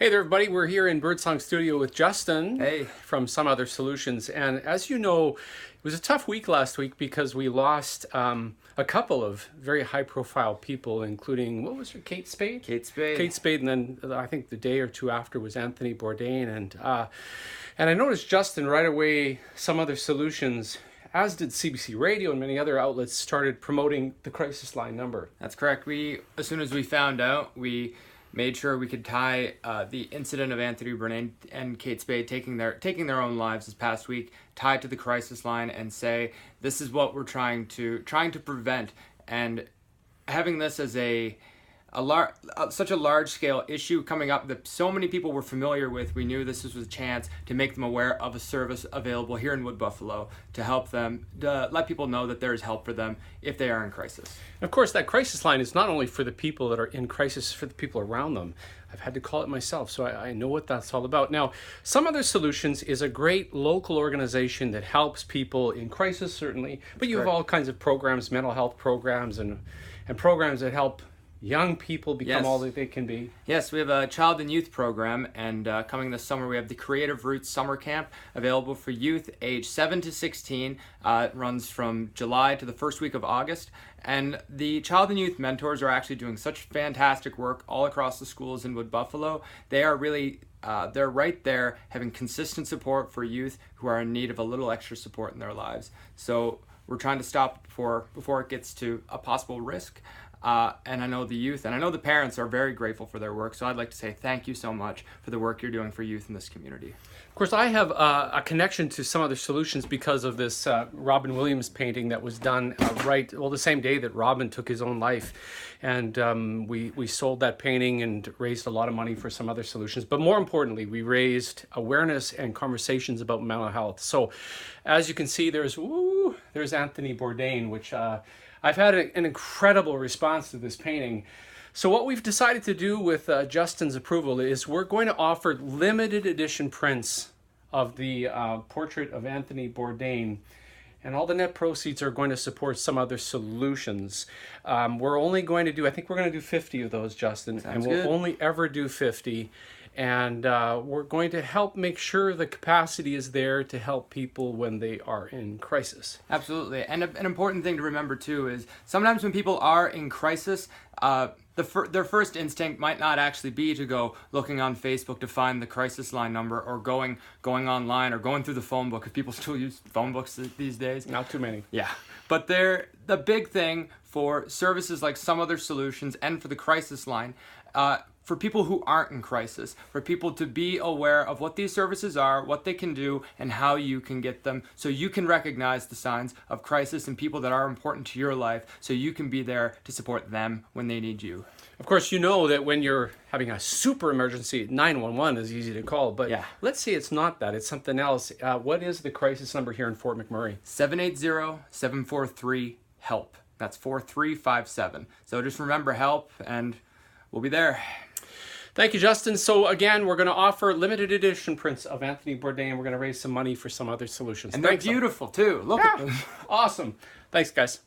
Hey there, everybody. We're here in Birdsong Studio with Justin Hey. from Some Other Solutions. And as you know, it was a tough week last week because we lost a couple of very high-profile people, including, what was her, Kate Spade? Kate Spade. Kate Spade, and then I think the day or two after was Anthony Bourdain. And I noticed, Justin, right away, Some Other Solutions, as did CBC Radio and many other outlets, started promoting the crisis line number. That's correct. As soon as we found out, we made sure we could tie the incident of Anthony Bourdain and Kate Spade taking their own lives this past week, tie it to the crisis line, and say this is what we're trying to prevent. And having this as such a large scale issue coming up that so many people were familiar with, we knew this was a chance to make them aware of a service available here in Wood Buffalo to help them, to let people know that there is help for them if they are in crisis. Of course, that crisis line is not only for the people that are in crisis, for the people around them. I've had to call it myself, so I know what that's all about. Now, Some Other Solutions is a great local organization that helps people in crisis, certainly, but you have all kinds of programs, mental health programs, and programs that help young people become all that they can be. Yes, we have a child and youth program, and coming this summer we have the Creative Roots Summer Camp available for youth age 7 to 16. It runs from July to the first week of August, and the child and youth mentors are actually doing such fantastic work all across the schools in Wood Buffalo. They are really they're right there having consistent support for youth who are in need of a little extra support in their lives. So we're trying to stop before it gets to a possible risk. And I know the youth and I know the parents are very grateful for their work. So I'd like to say thank you so much for the work you're doing for youth in this community. Of course, I have a connection to Some Other Solutions because of this Robin Williams painting that was done the same day that Robin took his own life. And we sold that painting and raised a lot of money for Some Other Solutions. But more importantly, we raised awareness and conversations about mental health. So as you can see, there's Anthony Bourdain, which I've had an incredible response to this painting. So what we've decided to do with Justin's approval is we're going to offer limited edition prints of the portrait of Anthony Bourdain, and all the net proceeds are going to support Some Other Solutions. We're only going to do, I think we're going to do 50 of those, Justin. Sounds and we'll good. only ever do 50. And we're going to help make sure the capacity is there to help people when they are in crisis. Absolutely. And an important thing to remember too is sometimes when people are in crisis, their first instinct might not actually be to go looking on Facebook to find the crisis line number, or going online or going through the phone book, if people still use phone books these days. Not too many. Yeah. But the big thing for services like Some Other Solutions and for the crisis line, for people who aren't in crisis, for people to be aware of what these services are, what they can do, and how you can get them, so you can recognize the signs of crisis and people that are important to your life, so you can be there to support them when they need you. Of course, you know that when you're having a super emergency, 911 is easy to call, but Yeah. let's say it's not that, it's something else. What is the crisis number here in Fort McMurray? 780-743-HELP. That's 4357. So just remember HELP, and we'll be there. Thank you, Justin. So again, we're going to offer limited edition prints of Anthony Bourdain. We're going to raise some money for Some Other Solutions. And they're Thanks. beautiful too. Look at them. Awesome. Thanks, guys.